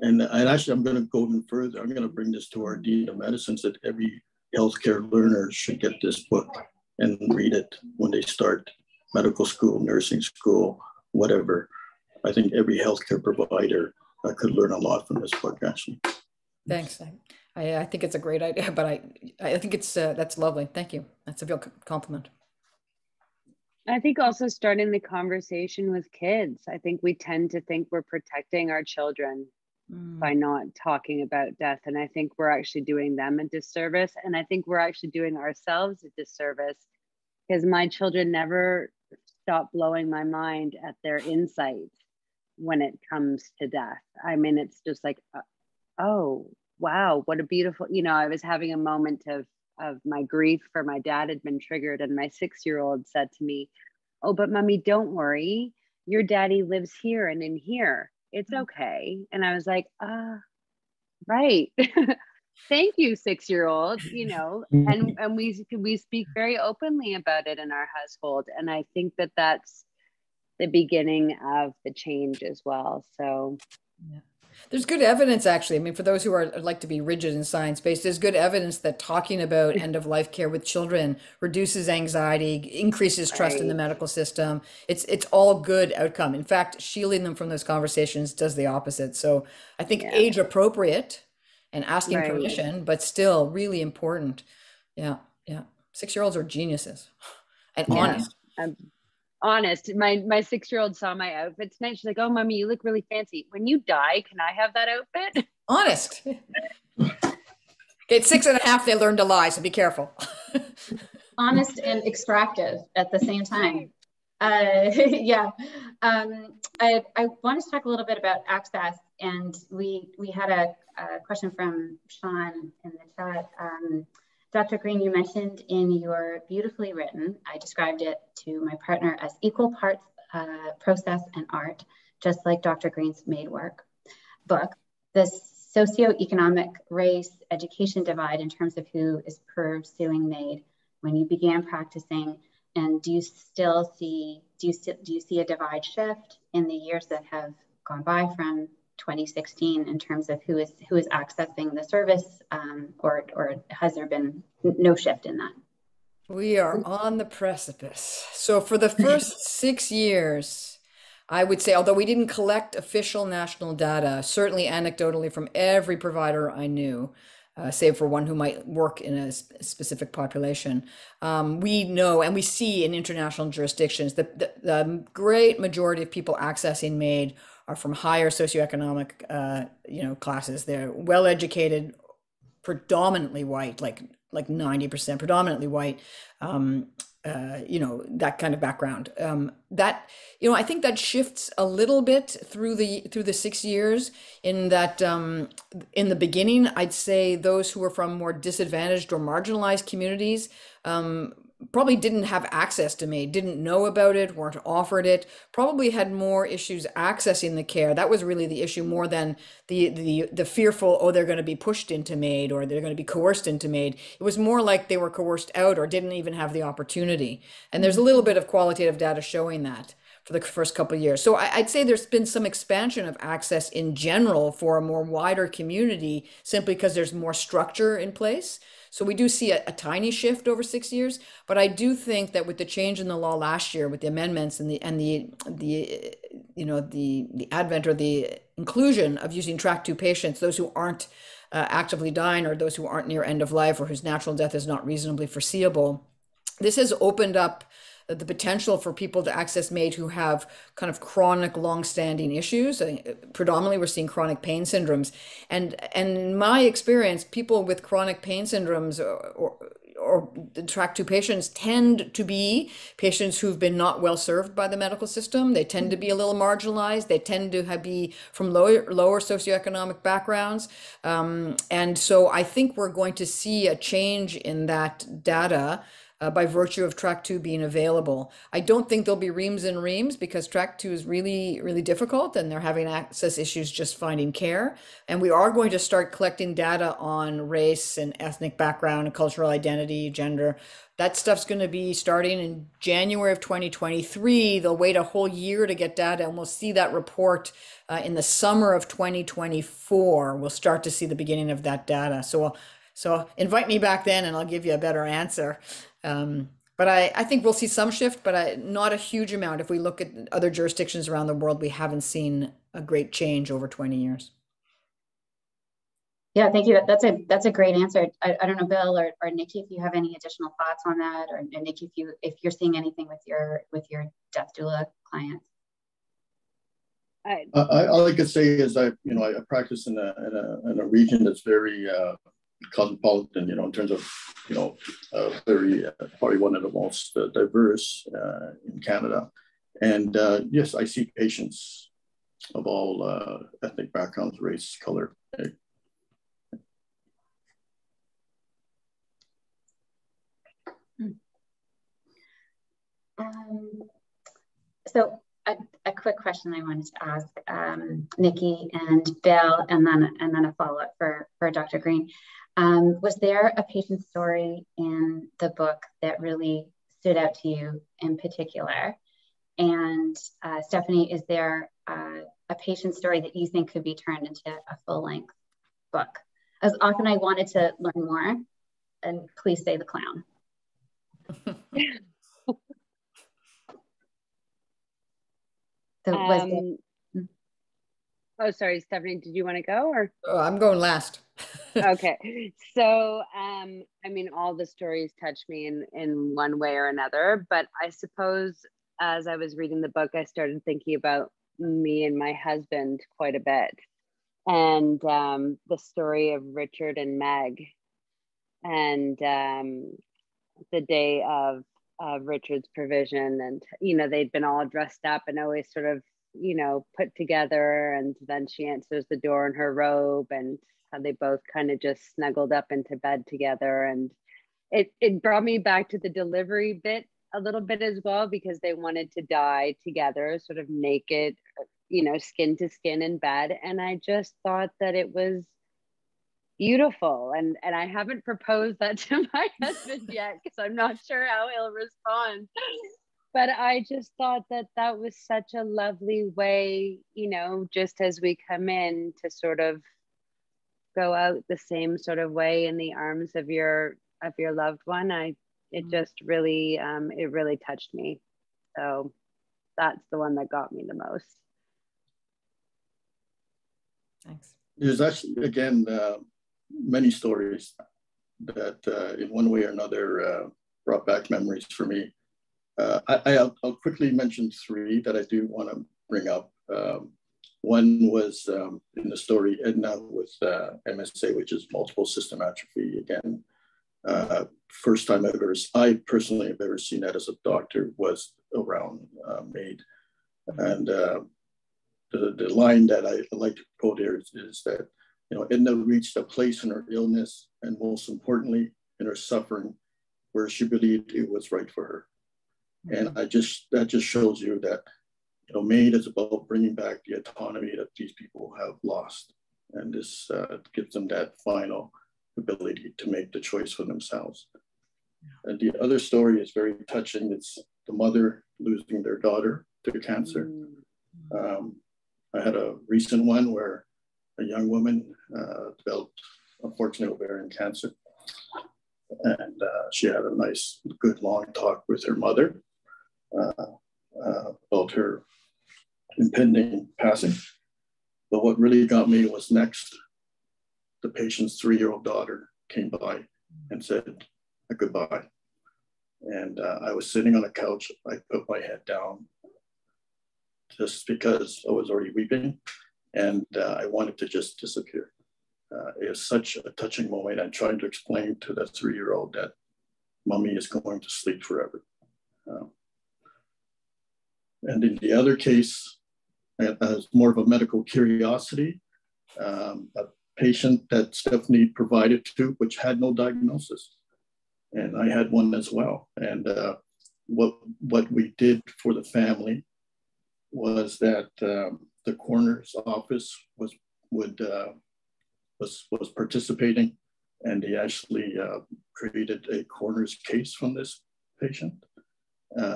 And actually, I'm going to go even further. I'm going to bring this to our Dean of Medicine, that every healthcare learner should get this book and read it when they start medical school, nursing school, whatever. I think every healthcare provider could learn a lot from this book, actually. Thanks. I think it's a great idea, but I think that's lovely. Thank you. That's a real compliment. I think also starting the conversation with kids. I think we tend to think we're protecting our children by not talking about death. And I think we're actually doing them a disservice. And I think we're actually doing ourselves a disservice, because my children never stop blowing my mind at their insight when it comes to death. I mean, it's just like, oh, wow, what a beautiful, I was having a moment of my grief for my dad had been triggered, and my 6-year-old said to me, oh, but mommy, don't worry, your daddy lives here and in here, it's okay. And I was like, right. Thank you, 6-year-old. And we speak very openly about it in our household, and I think that that's the beginning of the change as well. So yeah. There's good evidence, actually. I mean, for those who like to be rigid and science-based, there's good evidence that talking about end-of-life care with children reduces anxiety, increases trust in the medical system. It's all good outcome. In fact, shielding them from those conversations does the opposite. So I think age appropriate and asking permission, but still really important. Yeah. 6-year-olds are geniuses and honest. Honest. My 6-year-old saw my outfit tonight. She's like, oh, mommy, you look really fancy. When you die, can I have that outfit? Honest. Okay, at 6.5, they learn to lie, so be careful. Honest and extractive at the same time. I want to talk a little bit about access, and we had a question from Sean in the chat. Dr. Green, you mentioned in your beautifully written, I described it to my partner as equal parts process and art, just like Dr. Green's MAiD book, the socioeconomic race education divide in terms of who is pursuing MAiD when you began practicing, and do you see a divide shift in the years that have gone by from 2016 in terms of who is accessing the service, or has there been no shift in that? We are on the precipice. So for the first 6 years, I would say, although we didn't collect official national data, certainly anecdotally from every provider I knew, save for one who might work in a specific population. We know and we see in international jurisdictions that the great majority of people accessing MAiD are from higher socioeconomic classes. They're well-educated, predominantly white, like 90% predominantly white, that kind of background. I think that shifts a little bit through the 6 years, in that in the beginning, I'd say those who were from more disadvantaged or marginalized communities probably didn't have access to MAiD, didn't know about it, weren't offered it, probably had more issues accessing the care. That was really the issue, more than the fearful, oh, they're going to be pushed into MAiD or they're going to be coerced into MAiD. It was more like they were coerced out or didn't even have the opportunity. And there's a little bit of qualitative data showing that for the first couple of years. So I'd say there's been some expansion of access in general for a more wider community, simply because there's more structure in place. So we do see a tiny shift over 6 years, but I do think that with the change in the law last year, with the amendments and the advent or the inclusion of using track 2 patients, those who aren't actively dying, or those who aren't near end of life, or whose natural death is not reasonably foreseeable, this has opened up the potential for people to access MAiD who have kind of chronic, long-standing issues. Predominantly, we're seeing chronic pain syndromes, and in my experience, people with chronic pain syndromes or track 2 patients tend to be patients who've been not well served by the medical system. They tend to be a little marginalized. They tend to be from lower socioeconomic backgrounds, and so I think we're going to see a change in that data. By virtue of track 2 being available. I don't think there'll be reams and reams, because track 2 is really, really difficult, and they're having access issues just finding care. And we are going to start collecting data on race and ethnic background and cultural identity, gender. That stuff's going to be starting in January of 2023. They'll wait a whole year to get data, and we'll see that report in the summer of 2024. We'll start to see the beginning of that data. So invite me back then and I'll give you a better answer. But I think we'll see some shift, but not a huge amount. If we look at other jurisdictions around the world, we haven't seen a great change over 20 years. Yeah, thank you. That's a great answer. I don't know, Bill or Nikki, if you have any additional thoughts on that, or Nikki, if you're seeing anything with your death doula clients. All I could say is I practice in a region that's very cosmopolitan, in terms of, very probably one of the most diverse in Canada. And yes, I see patients of all ethnic backgrounds, race, color. So a quick question I wanted to ask Nikki and Bill, and then a follow-up for Dr. Green. Was there a patient story in the book that really stood out to you in particular? And Stefanie, is there a patient story that you think could be turned into a full-length book? As often I wanted to learn more, and please say the clown. So oh, sorry, Stefanie, did you want to go, or? Oh, I'm going last. Okay, so I mean, all the stories touched me in one way or another, but I suppose as I was reading the book, I started thinking about me and my husband quite a bit, and the story of Richard and Meg, and the day of Richard's provision, and they'd been all dressed up and always sort of put together, and then she answers the door in her robe, and how they both kind of just snuggled up into bed together. And it brought me back to the delivery bit a little bit as well, because they wanted to die together, sort of naked, skin to skin in bed. And I just thought that it was beautiful. And I haven't proposed that to my husband yet, because I'm not sure how he'll respond. But I just thought that was such a lovely way, just as we come in, to sort of go out the same sort of way in the arms of your loved one. It just really, it really touched me. So that's the one that got me the most. Thanks. There's actually, again, many stories that in one way or another brought back memories for me. I'll quickly mention three that I do want to bring up. One was in the story Edna with MSA, which is multiple system atrophy. Again, first time I personally have ever seen that as a doctor was around MAiD. And the line that I like to quote here is that, you know, Edna reached a place in her illness and most importantly in her suffering where she believed it was right for her. And that just shows you that, you know, MAiD is about bringing back the autonomy that these people have lost. And this gives them that final ability to make the choice for themselves. And the other story is very touching. It's the mother losing their daughter to cancer. I had a recent one where a young woman developed, unfortunately, ovarian cancer. And she had a nice, good, long talk with her mother about her impending passing. But what really got me was next, the patient's 3-year-old daughter came by and said a goodbye. And I was sitting on a couch. I put my head down just because I was already weeping and I wanted to just disappear. It was such a touching moment. I'm trying to explain to that 3-year-old that mommy is going to sleep forever. And in the other case, as more of a medical curiosity, a patient that Stephanie provided to, which had no diagnosis. And I had one as well. And what we did for the family was that the coroner's office was participating, and they actually created a coroner's case from this patient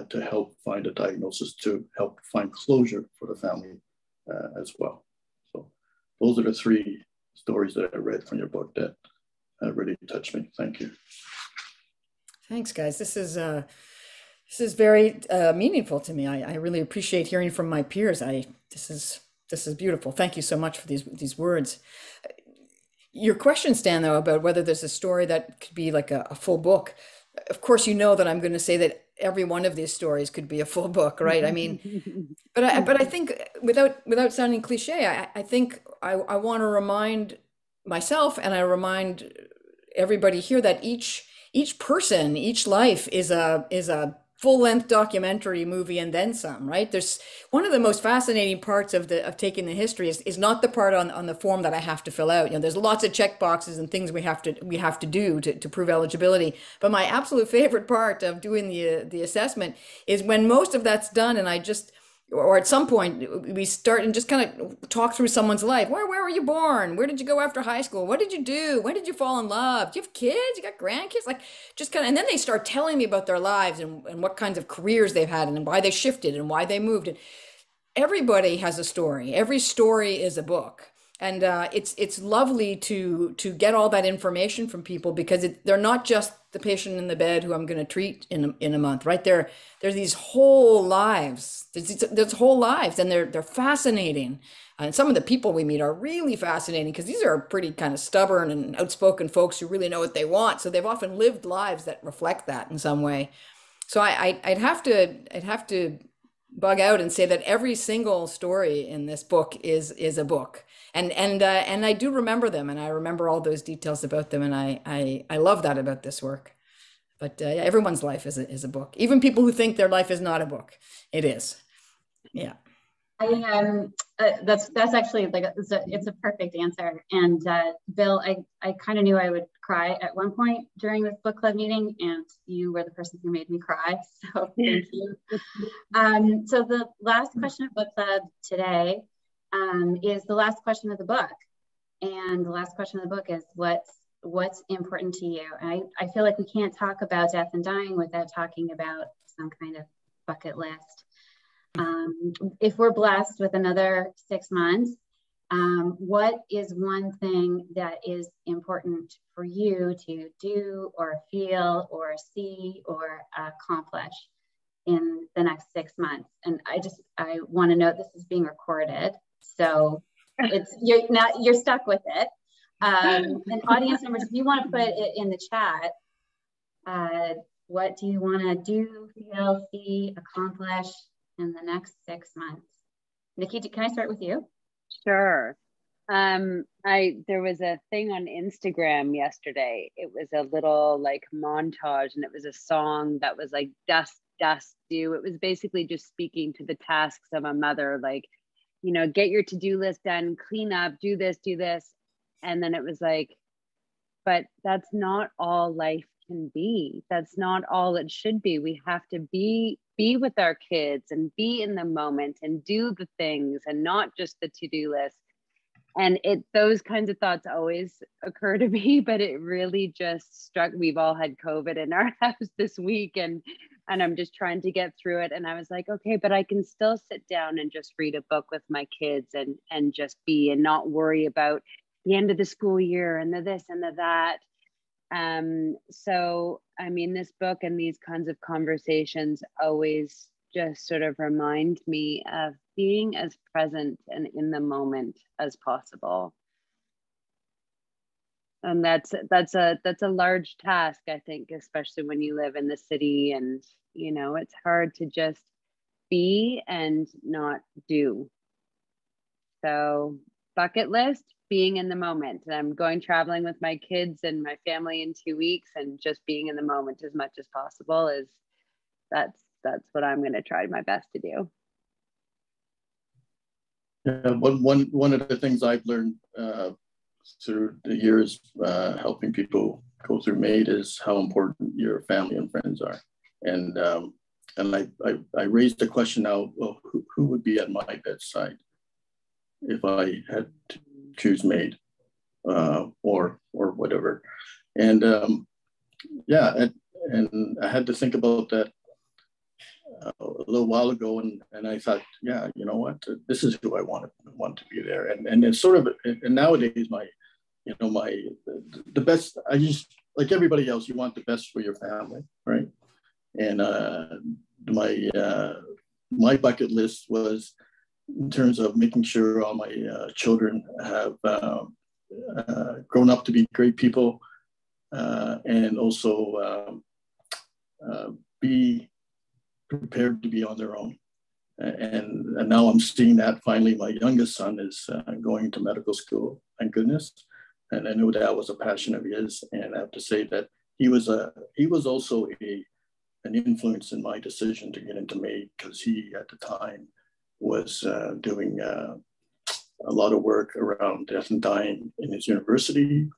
to help find a diagnosis, to help find closure for the family as well. So those are the three stories that I read from your book that really touched me. Thank you. Thanks, guys. This is very meaningful to me. I really appreciate hearing from my peers. This is beautiful. Thank you so much for these words. Your question, Stan, though, about whether there's a story that could be like a full book. Of course, you know that I'm going to say that every one of these stories could be a full book, right? I mean, but I think without sounding cliche, I think I want to remind myself and I remind everybody here that each person, each life is a full-length documentary movie and then some, right? There's one of the most fascinating parts of taking the history is not the part on the form that I have to fill out. You know, there's lots of check boxes and things we have to do to prove eligibility. But my absolute favorite part of doing the assessment is when most of that's done and I just, or at some point we start and just kind of talk through someone's life. Where were you born? Where did you go after high school? What did you do? When did you fall in love? Do you have kids? You got grandkids? Like just kind of, and then they start telling me about their lives and what kinds of careers they've had and why they shifted and why they moved. And everybody has a story. Every story is a book. And it's lovely to get all that information from people because they're not just the patient in the bed who I'm going to treat in a month, right? There's these whole lives. There's whole lives, and they're fascinating. And some of the people we meet are really fascinating because these are pretty kind of stubborn and outspoken folks who really know what they want. So they've often lived lives that reflect that in some way. So I'd have to bug out and say that every single story in this book is a book. And I do remember them, and I remember all those details about them, and I love that about this work. But everyone's life is a book. Even people who think their life is not a book, it is. Yeah. That's actually like it's a perfect answer. And Bill, I kind of knew I would cry at one point during this book club meeting, and you were the person who made me cry. So thank you. So the last question of book club today is the last question of the book. And the last question of the book is what's important to you? And I feel like we can't talk about death and dying without talking about some kind of bucket list. If we're blessed with another 6 months, what is one thing that is important for you to do or feel or see or accomplish in the next 6 months? And I want to note this is being recorded, so you're stuck with it. And audience members, if you want to put it in the chat, what do you want to do, feel, see, accomplish in the next 6 months? Nikki, can I start with you? Sure. There was a thing on Instagram yesterday. It was a little like montage, and it was a song that was like dust, dust, do. It was basically just speaking to the tasks of a mother, like, you know, get your to-do list done, clean up, do this, do this. And then it was like, but that's not all life can be. That's not all it should be. We have to be with our kids and be in the moment and do the things and not just the to-do list. And those kinds of thoughts always occur to me, but it really just struck. We've all had COVID in our house this week, and I'm just trying to get through it. And I was like, okay, but I can still sit down and just read a book with my kids and just be, and not worry about the end of the school year and the this and the that. So, I mean, this book and these kinds of conversations always just sort of remind me of being as present and in the moment as possible. And that's a large task, I think, especially when you live in the city, and, you know, it's hard to just be and not do. So bucket list, being in the moment. And I'm going traveling with my kids and my family in 2 weeks, and just being in the moment as much as possible that's what I'm going to try my best to do. Yeah, one of the things I've learned through the years helping people go through MAiD is how important your family and friends are. And I raised the question now, well, who would be at my bedside if I had to choose MAiD or whatever? And yeah, and I had to think about that a little while ago, and I thought, yeah, you know what, this is who I want to be there. And it's sort of, and nowadays the best, I just, like everybody else, you want the best for your family, right? And my bucket list was in terms of making sure all my children have grown up to be great people, and also be prepared to be on their own. And now I'm seeing that finally. My youngest son is going to medical school, thank goodness. And I knew that was a passion of his. And I have to say that he was also an influence in my decision to get into MAiD, because he at the time was doing a lot of work around death and dying in his university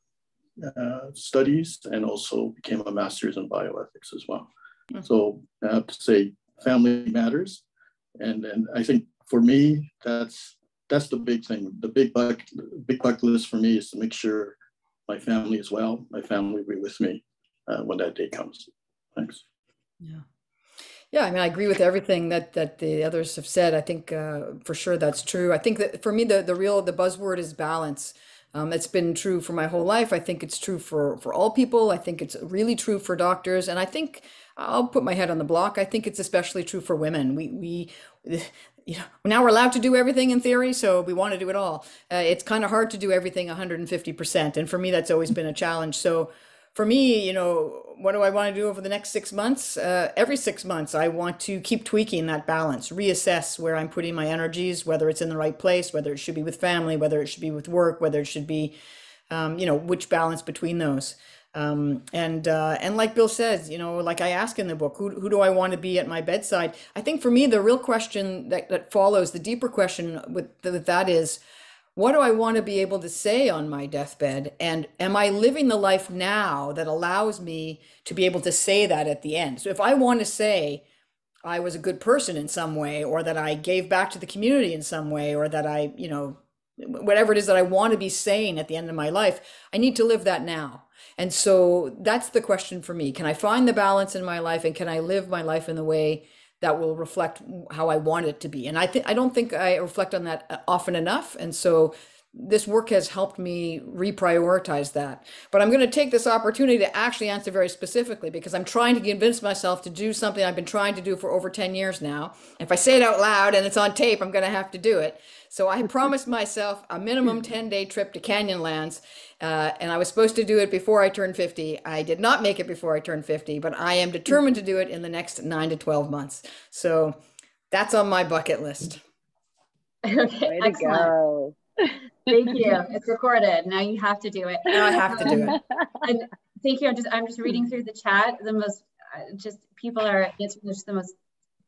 studies, and also became a master's in bioethics as well. So I have to say, family matters, and I think for me, that's the big thing. The big bucket list for me is to make sure my family is well, my family will be with me when that day comes. Thanks. Yeah, I mean, I agree with everything that the others have said. I think for sure that's true. I think that for me, the buzzword is balance. It's been true for my whole life. I think it's true for all people. I think it's really true for doctors. And I think I'll put my head on the block. I think it's especially true for women. We now we're allowed to do everything in theory, so we want to do it all. It's kind of hard to do everything 150%. And for me, that's always been a challenge. So for me, what do I want to do over the next 6 months? Every 6 months, I want to keep tweaking that balance, reassess where I'm putting my energies, whether it's in the right place, whether it should be with family, whether it should be with work, whether it should be, which balance between those. And like Bill says, like I ask in the book, who do I want to be at my bedside? I think for me, the real question that follows, the deeper question with that is, what do I want to be able to say on my deathbed? And am I living the life now that allows me to be able to say that at the end? So if I want to say I was a good person in some way, or that I gave back to the community in some way, or that I, whatever it is that I want to be saying at the end of my life, I need to live that now. And so that's the question for me. Can I find the balance in my life, and can I live my life in the way that will reflect how I want it to be? And I don't think I reflect on that often enough. And so this work has helped me reprioritize that. But I'm going to take this opportunity to actually answer very specifically, because I'm trying to convince myself to do something I've been trying to do for over 10 years now. If I say it out loud and it's on tape, I'm going to have to do it. So I promised myself a minimum 10-day trip to Canyonlands, and I was supposed to do it before I turned 50. I did not make it before I turned 50, but I am determined to do it in the next 9 to 12 months. So that's on my bucket list. Okay, Way to go. Thank you. It's recorded. Now you have to do it. Now I have to do it. And thank you. I'm just reading through the chat. The most people are answering just the most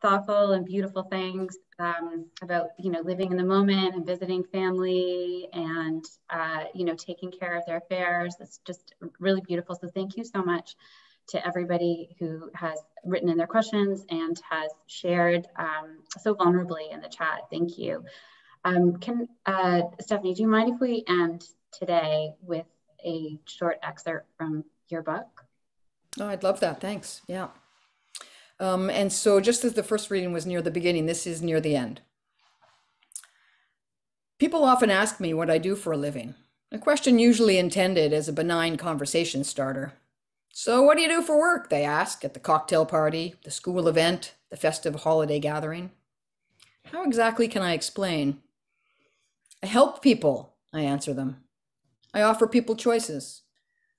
thoughtful and beautiful things about living in the moment and visiting family and taking care of their affairs. It's just really beautiful. So thank you so much to everybody who has written in their questions and has shared so vulnerably in the chat. Thank you. Stefanie, do you mind if we end today with a short excerpt from your book? Oh, I'd love that. Thanks. Yeah. And so just as the first reading was near the beginning, this is near the end. People often ask me what I do for a living, a question usually intended as a benign conversation starter. So what do you do for work? They ask at the cocktail party, the school event, the festive holiday gathering. How exactly can I explain? I help people, I answer them. I offer people choices.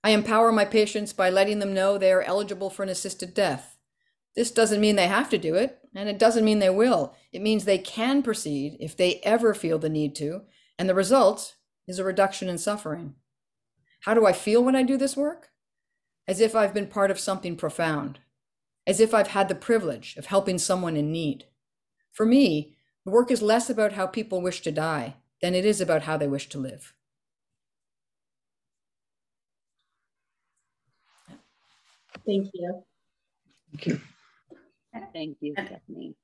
I empower my patients by letting them know they are eligible for an assisted death. This doesn't mean they have to do it, and it doesn't mean they will. It means they can proceed if they ever feel the need to, and the result is a reduction in suffering. How do I feel when I do this work? As if I've been part of something profound, as if I've had the privilege of helping someone in need. For me, the work is less about how people wish to die than it is about how they wish to live. Thank you. Thank you. Thank you, Stefanie.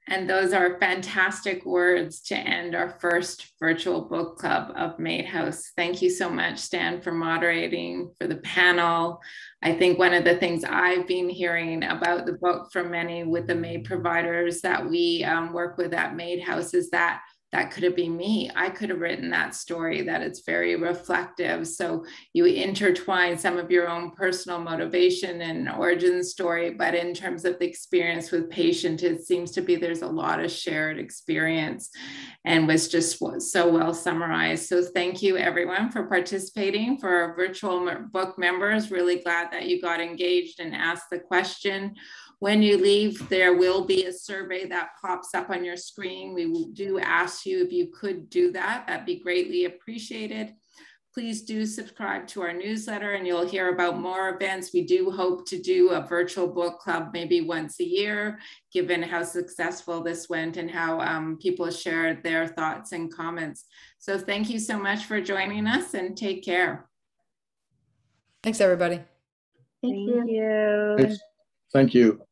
And those are fantastic words to end our first virtual book club of MAiDHouse. Thank you so much, Stan, for moderating, for the panel. I think one of the things I've been hearing about the book from many with the MAiD providers that we work with at MAiDHouse is that could have been me. I could have written that story, that it's very reflective. So you intertwine some of your own personal motivation and origin story, but in terms of the experience with patient, it seems to be there's a lot of shared experience and was just so well summarized. So thank you everyone for participating. For our virtual book members, really glad that you got engaged and asked the question. When you leave, there will be a survey that pops up on your screen. We do ask you if you could do that. That'd be greatly appreciated. Please do subscribe to our newsletter and you'll hear about more events. We do hope to do a virtual book club maybe once a year, given how successful this went and how people shared their thoughts and comments. So thank you so much for joining us and take care. Thanks, everybody. Thank you. Thank you.